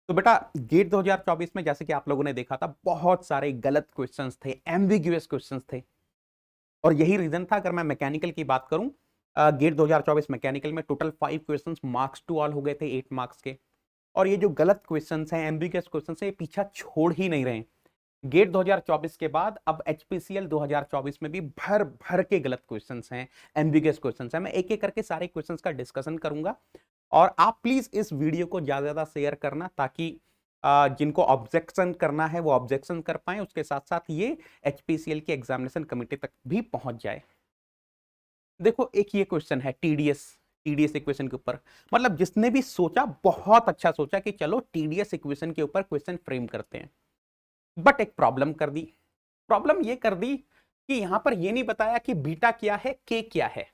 तो बेटा गेट 2024 में जैसे कि आप लोगों ने देखा था, बहुत सारे गलत क्वेश्चंस थे, एम्बिग्यूअस क्वेश्चंस थे। और यही रीजन था। अगर मैं मैकेनिकल की बात करूं, गेट 2024 मैकेनिकल में total 5 questions marks to all हो गए थे, 8 मार्क्स के। और ये जो गलत क्वेश्चंस हैं, एम्बिग्यूअस क्वेश्चंस हैं, ये पीछा छोड़ ही नहीं रहे। गेट 2024 के बाद अब एचपीसीएल 2024 में भी भर भर के गलत क्वेश्चंस हैं, एम्बिगस क्वेश्चंस हैं। मैं एक एक करके सारे क्वेश्चंस का डिस्कशन करूंगा। और आप प्लीज इस वीडियो को ज्यादा ज्यादा शेयर करना, ताकि जिनको ऑब्जेक्शन करना है वो ऑब्जेक्शन कर पाए, उसके साथ साथ ये एचपीसीएल की एग्जामिनेशन कमेटी तक भी पहुंच जाए। देखो, एक ये क्वेश्चन है टीडीएस, टीडीएस इक्वेशन के ऊपर। मतलब जिसने भी सोचा बहुत अच्छा सोचा कि चलो टीडीएस इक्वेशन के ऊपर क्वेश्चन फ्रेम करते हैं। बट एक प्रॉब्लम कर दी। प्रॉब्लम ये कर दी कि यहां पर ये नहीं बताया कि बीटा क्या है, के क्या है।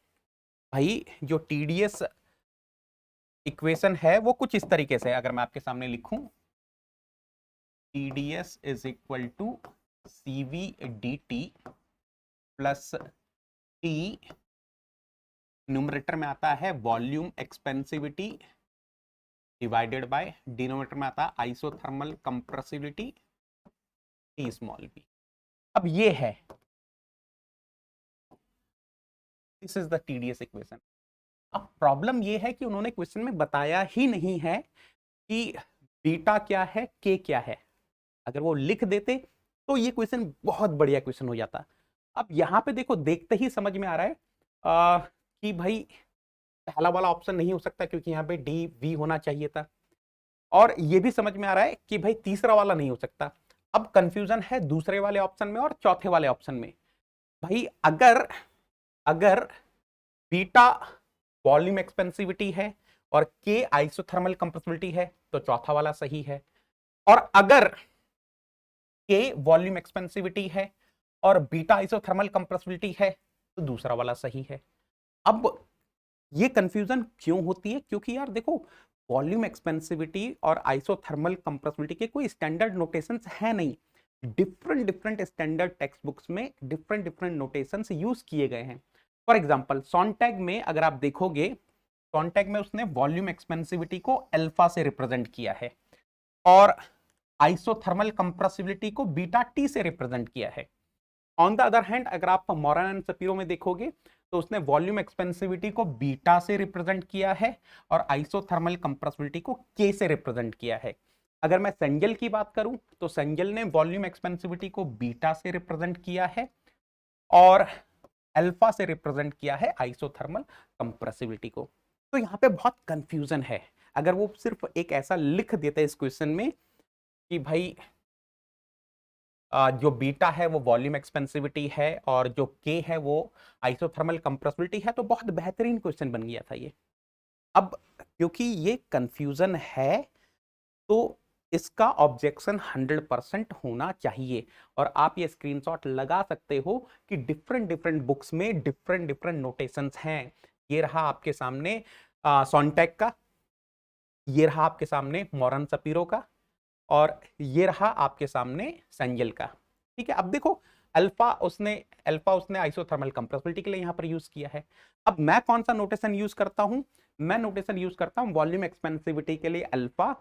भाई जो टीडीएस इक्वेशन है वो कुछ इस तरीके से है। अगर मैं आपके सामने लिखूं, TDS is equal to CV D T plus T, numerator में आता है volume expansivity divided by denominator में आता है isothermal compressibility T small B. अब ये है, this is the TDS equation. अब प्रॉब्लम यह है कि उन्होंने क्वेश्चन में बताया ही नहीं है कि बीटा क्या है, के क्या है। अगर वो लिख देते तो ये क्वेश्चन बहुत बढ़िया क्वेश्चन हो जाता। अब यहां पे देखो, देखते ही समझ में आ रहा है कि भाई पहला वाला ऑप्शन नहीं हो सकता, क्योंकि यहाँ पे डी वी होना चाहिए था। और ये भी समझ में आ रहा है कि भाई तीसरा वाला नहीं हो सकता। अब कंफ्यूजन है दूसरे वाले ऑप्शन में और चौथे वाले ऑप्शन में। भाई अगर अगर बीटा वॉल्यूम एक्सपेंसिविटी है और के आइसोथर्मल कंप्रेसिबिलिटी है तो चौथा वाला सही है। और अगर के वॉल्यूम एक्सपेंसिविटी है और बीटा आइसोथर्मल कंप्रेसिबिलिटी है तो दूसरा वाला सही है। अब ये कंफ्यूजन क्यों होती है? क्योंकि यार देखो, वॉल्यूम एक्सपेंसिविटी और आइसोथर्मल कंप्रेसिबिलिटी के कोई स्टैंडर्ड नोटेशंस है नहीं। Different different standard text books में डिफरेंट डिफरेंट नोटेशंस यूज किए गए हैं। फॉर एग्जांपल सॉन्टैग में अगर आप देखोगे, सॉन्टैग में उसने वॉल्यूम एक्सपेंसिविटी को अल्फा से रिप्रेजेंट किया है और आइसोथर्मल कंप्रेसिबिलिटी को बीटा टी से रिप्रेजेंट किया है। ऑन द अदर हैंड अगर आप मॉरन एंड सपीरो में देखोगे तो उसने वॉल्यूम एक्सपेंसिविटी को बीटा से रिप्रेजेंट किया है और आइसोथर्मल कंप्रेसिबिलिटी को के से रिप्रेजेंट किया है। अगर मैं सेंजल की बात करूं तो सेंजल ने वॉल्यूम एक्सपेंसिविटी को बीटा से रिप्रेजेंट किया है और अल्फा से रिप्रेजेंट किया है आइसोथर्मल कंप्रेसिबिलिटी को। तो यहां पे बहुत कंफ्यूजन है। अगर वो सिर्फ एक ऐसा लिख देते इस क्वेश्चन में कि भाई जो बीटा है वो वॉल्यूम एक्सपेंसिविटी है और जो के है वो आइसोथर्मल कंप्रेसिबिलिटी है, तो बहुत बेहतरीन क्वेश्चन बन गया था ये। अब क्योंकि ये कंफ्यूजन है तो इसका ऑब्जेक्शन 100% होना चाहिए। और आप ये स्क्रीनशॉट लगा सकते हो कि डिफरेंट डिफरेंट बुक्स में डिफरेंट डिफरेंट नोटेशंस हैं। ये रहा आपके सामने सॉन्टैग का, ये रहा आपके सामने मॉरन सपीरो का, और ये रहा आपके सामने सेंजल का। ठीक है, अब देखो, अल्फा उसने आइसोथर्मल कंप्रेसिबिलिटी के लिए यहां पर यूज किया है। अब मैं कौन सा नोटेशन यूज करता हूं? मैं नोटेशन यूज करता हूं वॉल्यूम एक्सपेंसिविटी के लिए अल्फा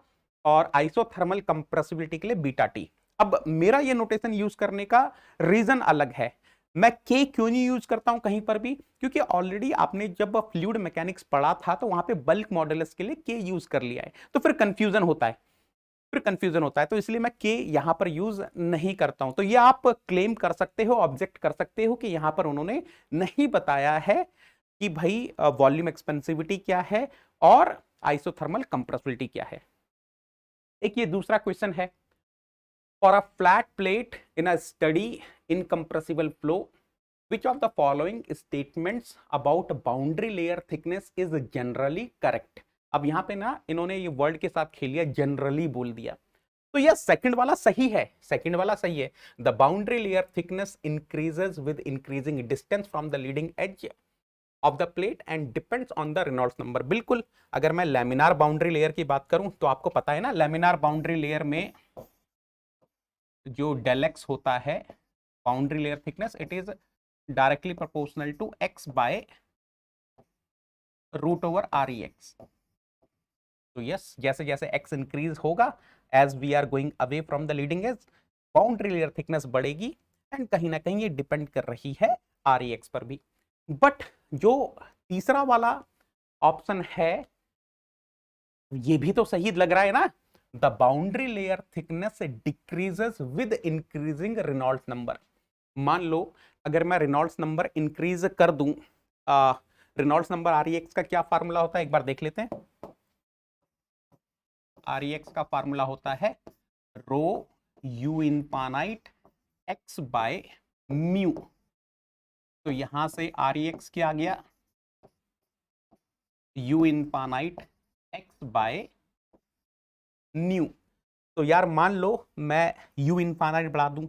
और आइसोथर्मल कंप्रेसिबिलिटी के लिए बीटा टी। अब मेरा ये नोटेशन यूज करने का रीजन अलग है। मैं के क्यों नहीं यूज करता हूं कहीं पर भी? क्योंकि ऑलरेडी आपने जब फ्लूइड मैकेनिक्स पढ़ा था तो वहां पे बल्क मॉडुलस के लिए के यूज कर लिया है, तो फिर कंफ्यूजन होता है। तो इसलिए मैं के यहां पर यूज नहीं करता हूं। तो ये आप क्लेम कर सकते हो, ऑब्जेक्ट कर सकते हो कि यहां पर उन्होंने नहीं बताया है कि भाई वॉल्यूम एक्सपेंसिविटी क्या है और आइसोथर्मल कंप्रेसिबिलिटी क्या है। एक ये दूसरा क्वेश्चन है, for a flat plate in a study incompressible flow which of the following statements about boundary layer thickness is generally correct? अब यहां पे ना इन्होंने ये वर्ड के साथ खेल लिया, जनरली बोल दिया। तो यह सेकंड वाला सही है, सेकंड वाला सही है। The boundary layer thickness increases with increasing distance from the leading as of the plate and depends on the Reynolds number. बिल्कुल, अगर मैं लैमिनार बाउंड्री लेयर की बात करूं तो आपको पता है ना, लैमिनार बाउंड्री लेयर में जो डेल एक्स होता है, boundary layer thickness, it is directly proportional to X by root over R E X. तो यस, जैसे जैसे एक्स इंक्रीज होगा as we are going away from the leading edge, boundary layer thickness बढ़ेगी and कहीं ना कहीं ये depend कर रही है आर ई एक्स पर भी। बट जो तीसरा वाला ऑप्शन है ये भी तो सही लग रहा है ना, the boundary layer thickness decreases with increasing Reynolds number. मान लो अगर मैं रेनॉल्ड्स नंबर इंक्रीज कर दूं, Reynolds number are E X का क्या फार्मूला होता है एक बार देख लेते हैं। आर ई एक्स का फार्मूला होता है rho U infinite X by mu. तो यहां से आर ई एक्स क्या आ गया, U infinite X by nu. तो यार मान लो मैं यू इनफाइनाइट बढ़ा दूं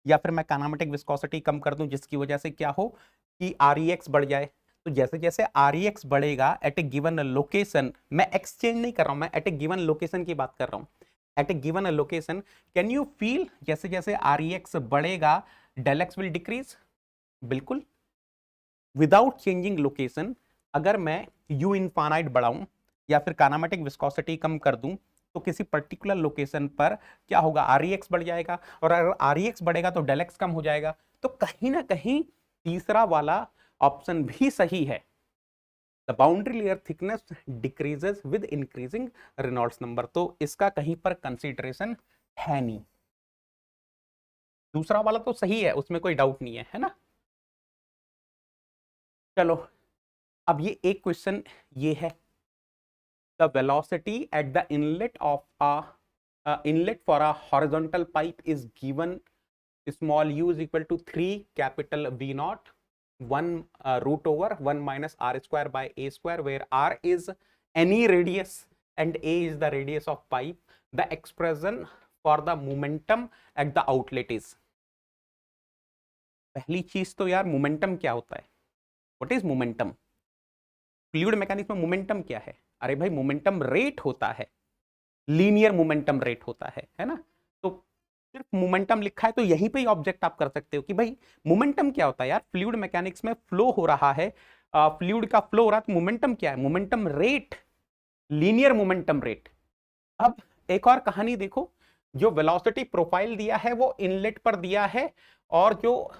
या फिर मैं काइनेमेटिक विस्कोसिटी कम कर दूं जिसकी वजह से क्या हो कि आर ई एक्स बढ़ जाए। तो जैसे जैसे आर ई एक्स बढ़ेगा एट ए गिवन लोकेशन, मैं एक्सचेंज नहीं कर रहा हूं, मैं एट ए गिवन लोकेशन की बात कर रहा हूं, at a given location can you feel जैसे जैसे आर ई एक्स बढ़ेगा डेल एक्स विल डिक्रीज। बिल्कुल, विदाउट चेंजिंग लोकेशन अगर मैं यू इनफाइनाइट बढ़ाऊं या फिर काइनेमेटिक विस्कोसिटी कम कर दूं तो किसी पर्टिकुलर लोकेशन पर क्या होगा, आर ई एक्स बढ़ जाएगा, और अगर आर ई एक्स बढ़ेगा तो डेल एक्स कम हो जाएगा। तो कहीं ना कहीं तीसरा वाला ऑप्शन भी सही है, the boundary layer thickness decreases with increasing Reynolds number. तो इसका कहीं पर कंसीडरेशन है नहीं, दूसरा वाला तो सही है, उसमें कोई डाउट नहीं है ना। चलो अब ये एक क्वेश्चन ये है, the velocity at the inlet of a inlet for a horizontal pipe is given small u is equal to 3 capital V naught 1 root over 1 minus r square by a square, where r is any radius and a is the radius of pipe. The expression for the momentum at the outlet is। पहली चीज तो यार momentum क्या होता है, what is momentum. Fluid mechanics में momentum क्या है, अरे भाई मोमेंटम रेट होता है, लीनियर मोमेंटम रेट होता है ना। तो सिर्फ मोमेंटम लिखा है तो यहीं पे ही ऑब्जेक्ट आप कर सकते हो कि भाई मोमेंटम क्या होता है यार, फ्लूइड मैकेनिक्स में फ्लो हो रहा है, फ्लूइड का फ्लो हो रहा है तो मोमेंटम क्या है, momentum rate, linear momentum rate. अब एक और कहानी देखो, जो वेलोसिटी प्रोफाइल दिया है वो इनलेट पर दिया है, और जो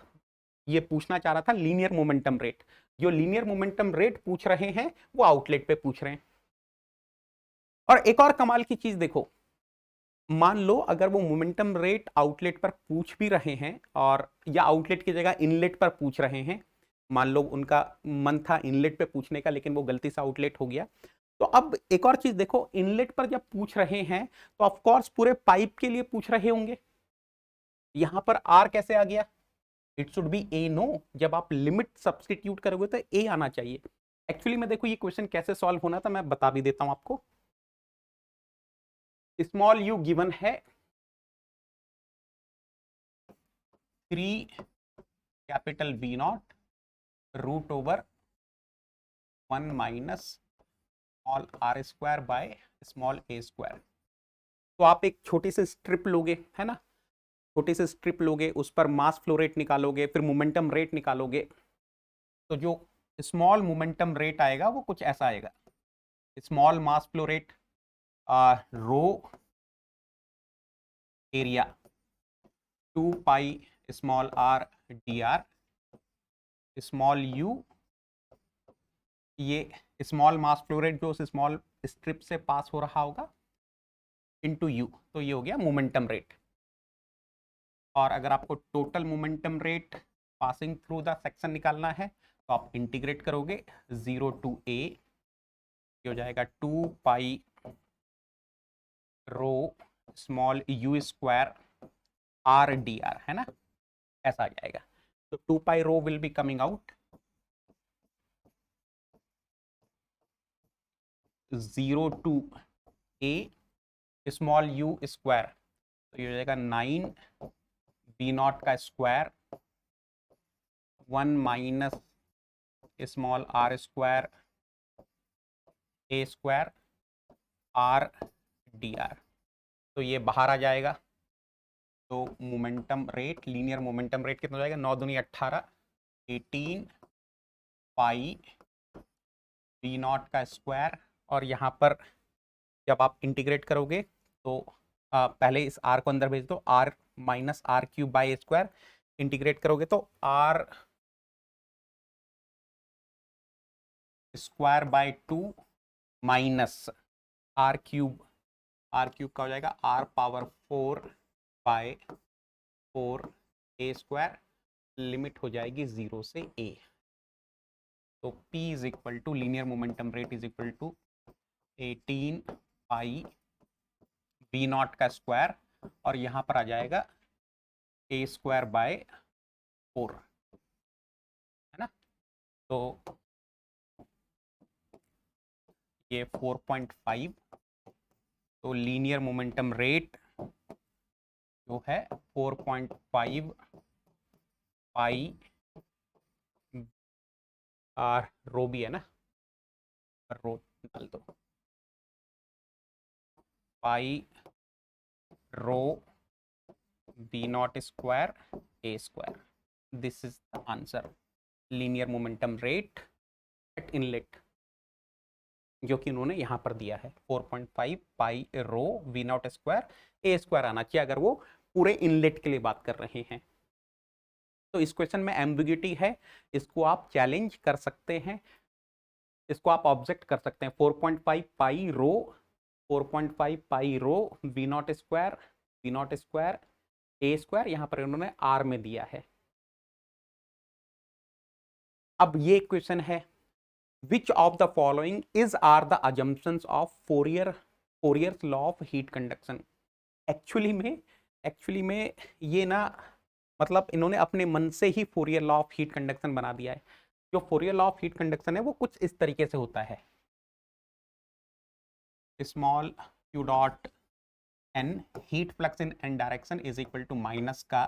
ये पूछना चाह रहा था लीनियर मोमेंटम रेट, जो लीनियर मोमेंटम रेट पूछ रहे हैं वो आउटलेट पे पूछ रहे हैं। और एक और कमाल की चीज देखो, मान लो अगर वो मोमेंटम रेट आउटलेट पर पूछ भी रहे हैं और या आउटलेट की जगह इनलेट पर पूछ रहे हैं, मान लो उनका मन था इनलेट पे पूछने का लेकिन वो गलती से आउटलेट हो गया। तो अब एक और चीज देखो, इनलेट पर जब पूछ रहे हैं तो ऑफ कोर्स पूरे पाइप के लिए पूछ रहे होंगे, यहां पर आर कैसे आ गया, it should be a no, जब आप लिमिट सब्सटीट्यूट करोगे तो ए आना चाहिए। एक्चुअली में देखो ये क्वेश्चन कैसे सॉल्व होना था मैं बता भी देता हूं आपको। स्मॉल यू गिवन है 3 capital B naught root over 1 minus small R square by small A square. तो आप एक छोटी सी स्ट्रिप लोगे है ना, छोटी सी स्ट्रिप लोगे, उस पर मास फ्लो रेट निकालोगे, फिर मोमेंटम रेट निकालोगे, तो जो स्मॉल मोमेंटम रेट आएगा वो कुछ ऐसा आएगा, small mass flow rate rho area 2 pi small R D R, small U ये स्मॉल मास फ्लो रेट जो उस स्मॉल स्ट्रिप से पास हो रहा होगा इनटू यू, तो ये हो गया मोमेंटम रेट। और अगर आपको total momentum rate passing through the section निकालना है तो आप इंटीग्रेट करोगे 0 टू ए, ये हो जाएगा 2 pi rho small U square R D R, है ना, ऐसा आ जाएगा। तो 2 pi rho will be coming out 0 to A small U square, तो ये हो जाएगा 9 बी नॉट का square 1 minus small R square A square R D R, तो ये बाहर आ जाएगा। तो momentum rate, linear momentum rate कितना हो जाएगा, 9 दूनी 18 18 पाई बी नॉट का स्क्वायर, और यहाँ पर जब आप इंटीग्रेट करोगे तो पहले इस r को अंदर भेज दो, r minus R cube by square, integrate करोगे तो r square by 2 minus R cube का हो जाएगा r power 4 by 4 a square, limit हो जाएगी 0 से a। तो p is equal to linear momentum rate is equal to 18 pi v naught का स्क्वायर, और यहां पर आ जाएगा a स्क्वायर बाय 4, है ना। तो ये 4.5, तो लीनियर मोमेंटम रेट जो है 4.5 पाई रो भी है ना, रो डाल दो, pi rho B not square A square, this is the answer, linear momentum rate at inlet, जो कि उन्होंने यहां पर दिया है 4.5 pi rho V not square A square आना चाहिए अगर वो पूरे इनलेट के लिए बात कर रहे हैं। तो इस क्वेश्चन में एम्बिग्यूटी है, इसको आप चैलेंज कर सकते हैं, इसको आप ऑब्जेक्ट कर सकते हैं। 4.5 pi rho, 4.5 pi rho V not square A square, यहां पर इन्होंने आर में दिया है। अब ये क्वेश्चन है, which of the following is are the assumptions of Fourier's law of heat conduction. Actually में ये ना, मतलब इन्होंने अपने मन से ही Fourier law of heat conduction बना दिया है। जो Fourier law of heat conduction है वो कुछ इस तरीके से होता है, small Q dot N heat flux in N direction is equal to minus का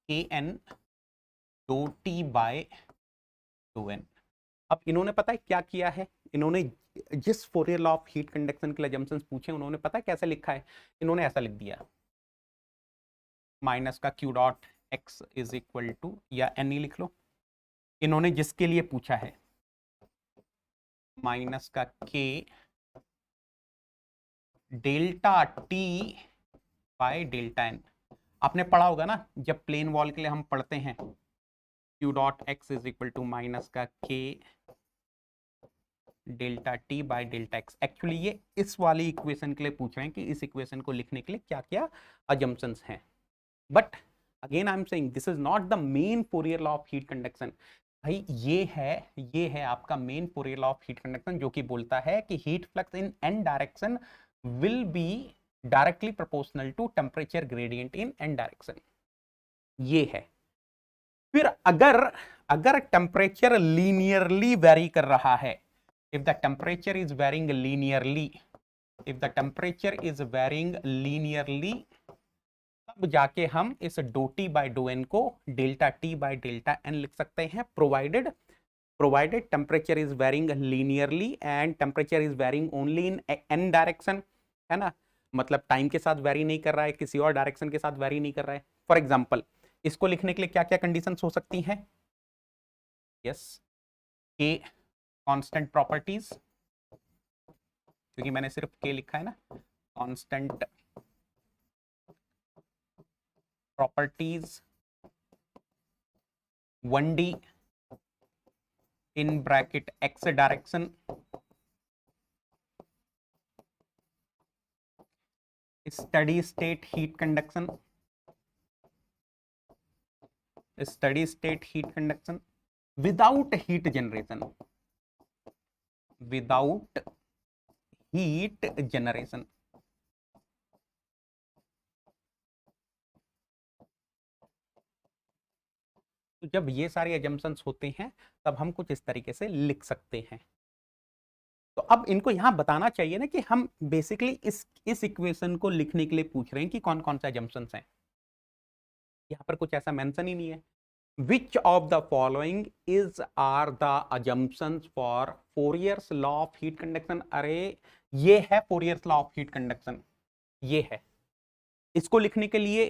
के एन दो टी बाय 2n। अब इन्होंने पता है क्या किया है, इन्होंने जिस Fourier law of heat conduction के अजम्पशंस पूछे उन्होंने पता है कैसे लिखा है, इन्होंने ऐसा लिख दिया, माइनस का Q dot X is equal to, या एन ही लिख लो, इन्होंने जिसके लिए पूछा है माइनस का K delta T by delta N. आपने पढ़ा होगा ना, जब प्लेन वॉल के लिए हम पढ़ते हैं Q dot X is equal to minus का K delta T by delta X. Actually ये इस वाली इक्वेशन के लिए पूछ रहे हैं कि इस इक्वेशन को लिखने के लिए क्या क्या अजम्पशंस हैं। But again I am saying this is not the main Fourier law of heat conduction. भाई ये है आपका main Fourier law of heat conduction, जो कि बोलता है कि heat flux in N direction will be directly proportional to temperature gradient in N direction. ये है। फिर अगर टेम्परेचर लीनियरली वेरी कर रहा है, if the temperature is varying linearly, तब जाके हम इस d T by d N को delta T by delta N लिख सकते हैं, provided temperature is varying linearly and temperature is varying only in N direction, है ना। मतलब टाइम के साथ वेरी नहीं कर रहा है, किसी और डायरेक्शन के साथ वेरी नहीं कर रहा है। फॉर एग्जाम्पल, इसको लिखने के लिए क्या क्या कंडीशंस हो सकती हैं? यस, के कांस्टेंट प्रॉपर्टीज, क्योंकि मैंने सिर्फ के लिखा है ना, constant properties 1D in bracket x direction, steady state heat conduction without heat generation, तो जब ये सारे एजम्पशंस होते हैं तब हम कुछ इस तरीके से लिख सकते हैं। तो अब इनको यहां बताना चाहिए ना कि हम बेसिकली इस इक्वेशन को लिखने के लिए पूछ रहे हैं कि कौन कौन सा एजम्पशंस हैं। यहां पर कुछ ऐसा मेंशन ही नहीं है। Which of the following is are the assumptions for Fourier's law of heat conduction? अरे ये है Fourier's law of heat conduction, ये है। इसको लिखने के लिए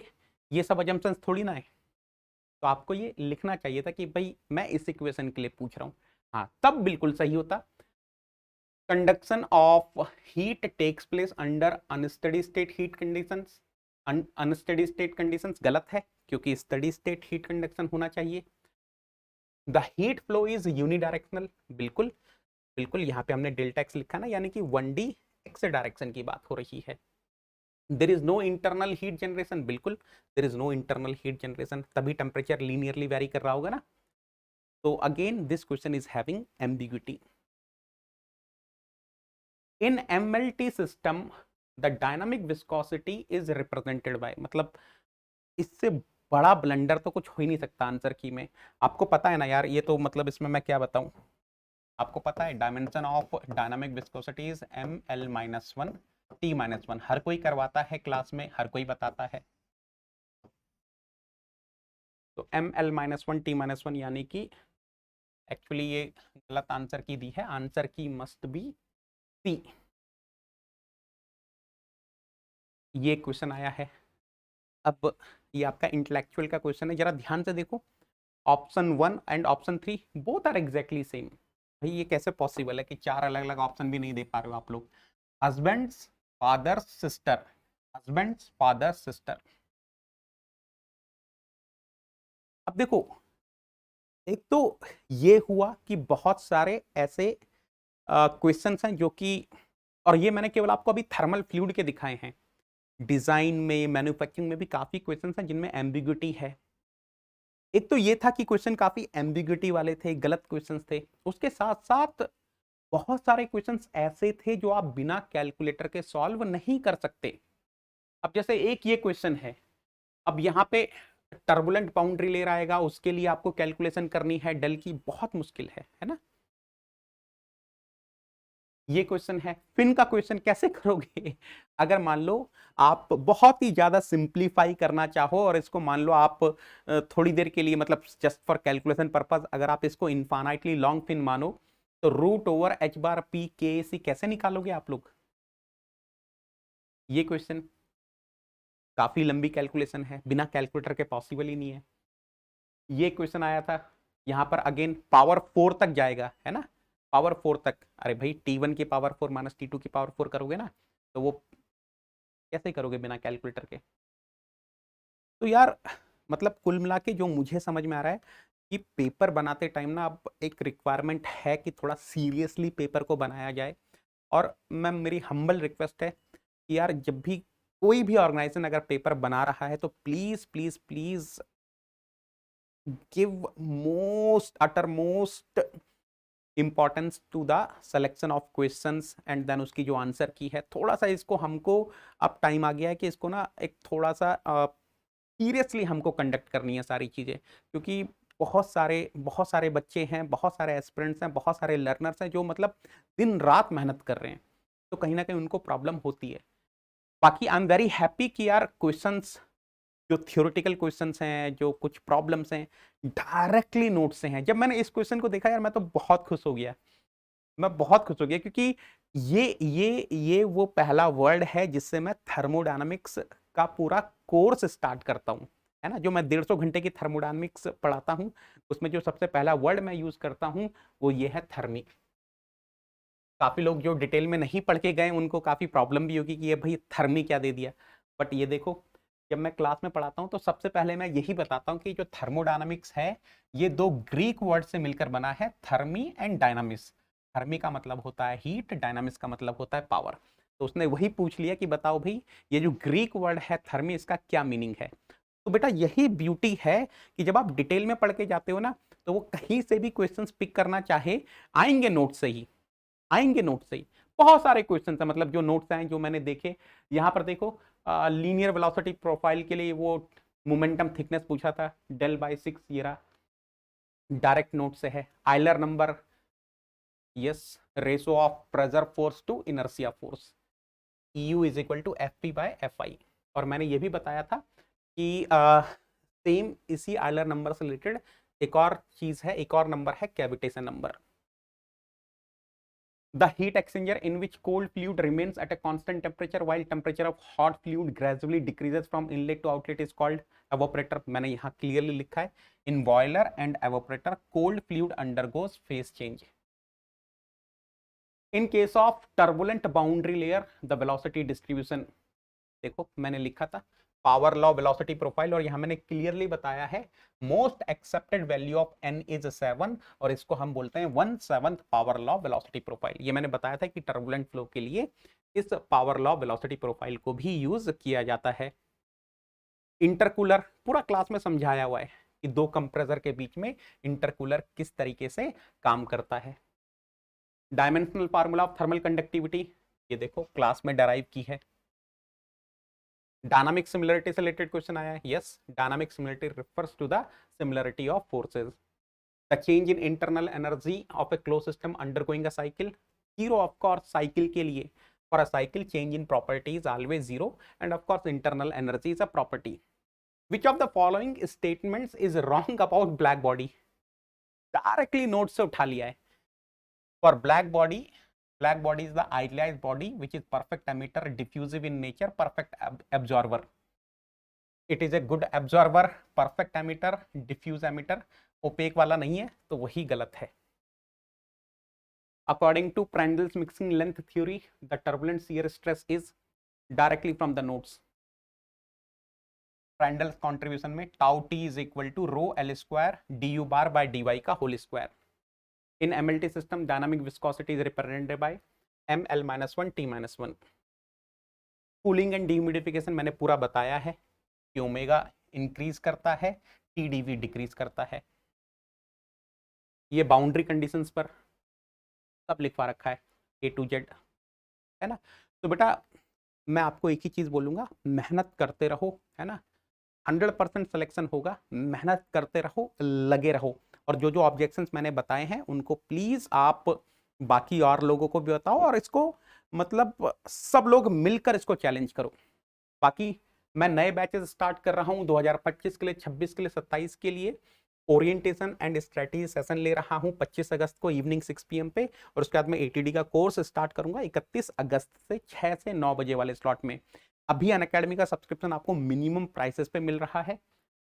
ये सब assumptions थोड़ी ना है, तो आपको ये लिखना चाहिए था कि भाई मैं इस इक्वेशन के लिए पूछ रहा हूं। हाँ, तब बिल्कुल सही होता। Conduction of heat takes place under unsteady state heat conditions. Unsteady state conditions गलत है, क्योंकि स्टेडी स्टेट हीट कंडक्शन होना चाहिए। The heat flow is unidirectional, बिल्कुल बिल्कुल, यहाँ पे हमने डेल्टा एक्स लिखा ना, यानी कि 1D एक्स डायरेक्शन की बात हो रही है। There is no internal heat generation, बिल्कुल there is no internal heat generation, तभी टेम्परेचर लीनियरली वेरी कर रहा होगा ना। तो again this question is having ambiguity. In MLT system the dynamic viscosity is represented by, मतलब इससे बड़ा ब्लंडर तो कुछ हो ही नहीं सकता आंसर की में। आपको पता है ना यार, ये तो मतलब इसमें मैं क्या बताऊं, आपको पता है dimension of dynamic viscosity is ML-1 T-1, हर कोई करवाता है क्लास में, हर कोई बताता है। तो ML-1 T-1 यानी कि एक्चुअली ये गलत आंसर की दी है, आंसर की मस्ट बी सी। ये क्वेश्चन आया है। अब ये आपका इंटेलेक्चुअल का क्वेश्चन है, जरा ध्यान से देखो। Option 1 and option 3 both are exactly same. भाई ये कैसे पॉसिबल है कि चार अलग अलग ऑप्शन भी नहीं दे पा रहे हो आप लोग। Husbands father sister, husbands father sister. अब देखो, एक तो ये हुआ कि बहुत सारे ऐसे क्वेश्चंस हैं जो कि, और ये मैंने केवल आपको अभी थर्मल फ्लूइड के दिखाए हैं, डिजाइन में मैन्युफैक्चरिंग में भी काफी क्वेश्चंस हैं जिनमें एम्बिग्यूटी है। एक तो ये था कि क्वेश्चन काफी एम्बिग्यूटी वाले थे, गलत क्वेश्चंस थे। उसके साथ साथ बहुत सारे क्वेश्चंस ऐसे थे जो आप बिना कैलकुलेटर के सॉल्व नहीं कर सकते। अब जैसे एक ये क्वेश्चन है, अब यहाँ पे टर्बुलेंट बाउंड्री लेयर आएगा, उसके लिए आपको कैलकुलेशन करनी है, डेल की बहुत मुश्किल है ना। ये क्वेश्चन है, फिन का क्वेश्चन कैसे करोगे? अगर मान लो आप बहुत ही ज्यादा सिंप्लीफाई करना चाहो और इसको मान लो आप थोड़ी देर के लिए, मतलब जस्ट फॉर कैलकुलेशन पर्पस, अगर आप इसको इनफाइनाइटली लॉन्ग फिन मानो, तो √H⁻P कैसे निकालोगे आप लोग? ये क्वेश्चन काफी लंबी कैलकुलेशन है, बिना कैलकुलेटर के पॉसिबल ही नहीं है। ये क्वेश्चन आया था, यहां पर अगेन पावर 4 तक जाएगा, है ना, पावर 4 तक। अरे भाई T1 की पावर 4 माइनस T2 की पावर 4 करोगे ना, तो वो कैसे करोगे बिना कैलकुलेटर के? तो यार मतलब कुल मिला के जो मुझे समझ में आ रहा है कि पेपर बनाते टाइम ना अब एक रिक्वायरमेंट है कि थोड़ा सीरियसली पेपर को बनाया जाए। और मैं, मेरी हम्बल रिक्वेस्ट है कि यार जब भी कोई भी ऑर्गेनाइजेशन अगर पेपर बना रहा है तो please please please give most utter most importance to the selection of questions and then उसकी जो आंसर की है, थोड़ा सा इसको हमको, अब टाइम आ गया है कि इसको ना एक थोड़ा सा सीरियसली हमको कंडक्ट करनी है सारी चीज़ें। क्योंकि बहुत सारे बच्चे हैं, बहुत सारे एस्पिरेंट्स हैं, बहुत सारे लर्नर्स हैं जो मतलब दिन रात मेहनत कर रहे हैं, तो कहीं ना कहीं उनको प्रॉब्लम होती है। बाकी आई एम वेरी हैप्पी कि यार क्वेश्चंस, जो थियोरेटिकल क्वेश्चंस हैं, जो कुछ प्रॉब्लम्स हैं, डायरेक्टली नोट से हैं। जब मैंने इस क्वेश्चन को देखा यार, मैं तो बहुत खुश हो गया, मैं बहुत खुश हो गया, क्योंकि ये वो पहला वर्ड है जिससे मैं थर्मोडायनामिक्स का पूरा कोर्स स्टार्ट करता हूँ, है ना। जो मैं 150 घंटे की थर्मोडायनामिक्स पढ़ाता हूँ, उसमें जो सबसे पहला वर्ड मैं यूज करता हूँ वो ये है थर्मी। काफी लोग जो डिटेल में नहीं पढ़ के गए उनको काफी प्रॉब्लम भी होगी कि ये भाई थर्मी क्या दे दिया। बट ये देखो, जब मैं क्लास में पढ़ाता हूँ तो सबसे पहले मैं यही बताता हूँ कि जो थर्मोडायनामिक्स है ये दो ग्रीक वर्ड से मिलकर बना है, थर्मी एंड डायनामिक्स। थर्मी का मतलब होता है हीट, डायनामिक्स का मतलब होता है पावर। तो उसने वही पूछ लिया कि बताओ भाई ये जो ग्रीक वर्ड है थर्मी, इसका क्या मीनिंग है। तो बेटा यही ब्यूटी है कि जब आप डिटेल में पढ़ के जाते हो ना, तो वो कहीं से भी क्वेश्चंस पिक करना चाहे, आएंगे नोट से ही, आएंगे नोट से ही। बहुत सारे क्वेश्चन है, मतलब जो नोट्स आए जो मैंने देखे। यहां पर देखो, लीनियर वेलोसिटी प्रोफाइल के लिए वो मोमेंटम थिकनेस पूछा था, del/6, ये रहा, डायरेक्ट नोट से है। Euler number, yes, ratio of pressure force to inertia force, EU is equal to FP/FI। और मैंने ये भी बताया था कि सेम इसी आइलर नंबर से रिलेटेड एक और चीज है, एक और नंबर है cavitation number. The heat exchanger in which cold fluid remains at a constant temperature while temperature of hot fluid gradually decreases from inlet to outlet is called evaporator। मैंने यहाँ क्लियरली लिखा है, in boiler and evaporator cold fluid undergoes phase change। In case of turbulent boundary layer the velocity distribution, देखो मैंने लिखा था power law velocity profile, और यहां मैंने क्लियरली बताया है most accepted value of n is 7, और इसको हम बोलते हैं 1/7 पावर लॉ वेलोसिटी प्रोफाइल। ये मैंने बताया था कि टर्बुलेंट फ्लो के लिए इस पावर लॉ वेलोसिटी प्रोफाइल को भी यूज किया जाता है। इंटरकूलर पूरा क्लास में समझाया हुआ है कि दो कंप्रेसर के बीच में इंटरकूलर किस तरीके से काम करता है। Dimensional formula of thermal conductivity, ये देखो क्लास में डराइव की है। डायनामिक सिमिलरिटी से रिलेटेड क्वेश्चन आया है। Yes, dynamic similarity refers to the similarity of forces. The change in internal energy of a close system undergoing a cycle, zero of course cycle के लिए, for a cycle change in property is always zero and of course internal energy is a property. Which of the following statements is wrong about black body? Directly notes से उठा लिया है। For black body is the idealized body which is perfect emitter, diffusive in nature, perfect absorber. It is a good absorber, perfect emitter, diffuse emitter, opaque वाला नहीं है, तो वही गलत है। According to Prandtl's mixing length theory, the turbulent shear stress is directly from the notes. Prandtl contribution में tau t is equal to rho L square du bar by dy का whole square. In MLT system, dynamic viscosity is represented by ml minus 1 t minus 1. Cooling and dehumidification मैंने पूरा बताया है कि omega increase करता है, TdV decrease करता है। ये बाउंड्री कंडीशंस पर सब लिखवा रखा है A to Z, है ना। तो बेटा मैं आपको एक ही चीज बोलूंगा, मेहनत करते रहो, है ना। 100% सिलेक्शन होगा, मेहनत करते रहो, लगे रहो, और जो जो ऑब्जेक्शंस मैंने बताए हैं उनको प्लीज आप बाकी और लोगों को भी बताओ, और इसको मतलब सब लोग मिलकर इसको चैलेंज करो। बाकी मैं नए बैचेस स्टार्ट कर रहा हूं 2025 के लिए, 26 के लिए, 27 के लिए। ओरिएंटेशन एंड स्ट्रेटेजी सेशन ले रहा हूं 25 अगस्त को इवनिंग 6 PM पे, और उसके बाद मैं ATD का कोर्स स्टार्ट करूंगा 31 अगस्त से 6 से 9 बजे वाले स्लॉट में। अभी अनअकैडमी का सब्सक्रिप्शन आपको मिनिमम प्राइसेस पे मिल रहा है।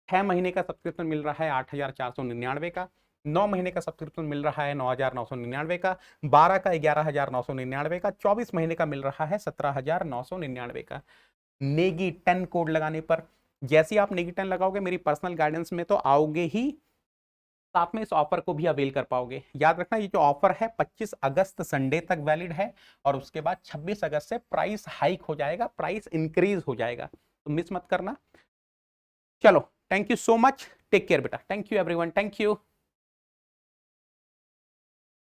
6 महीने का सब्सक्रिप्शन मिल रहा है 8,499 का, 9 महीने का सब्सक्रिप्शन मिल रहा है 9,999 का, 12 का 11,999 का, 24 महीने का मिल रहा है 17,999 का। नेगी 10 कोड लगाने पर, जैसे आप नेगी 10 लगाओगे मेरी पर्सनल गाइडेंस में तो आओगे ही, साथ में इस ऑफर को भी अवेल कर पाओगे। याद रखना ये जो ऑफर है 25 अगस्त संडे तक वैलिड है, और उसके बाद 26 अगस्त से प्राइस हाइक हो जाएगा, प्राइस इंक्रीज हो जाएगा, तो मिस मत करना। चलो, thank you so much, take care बेटा, thank you everyone, thank you.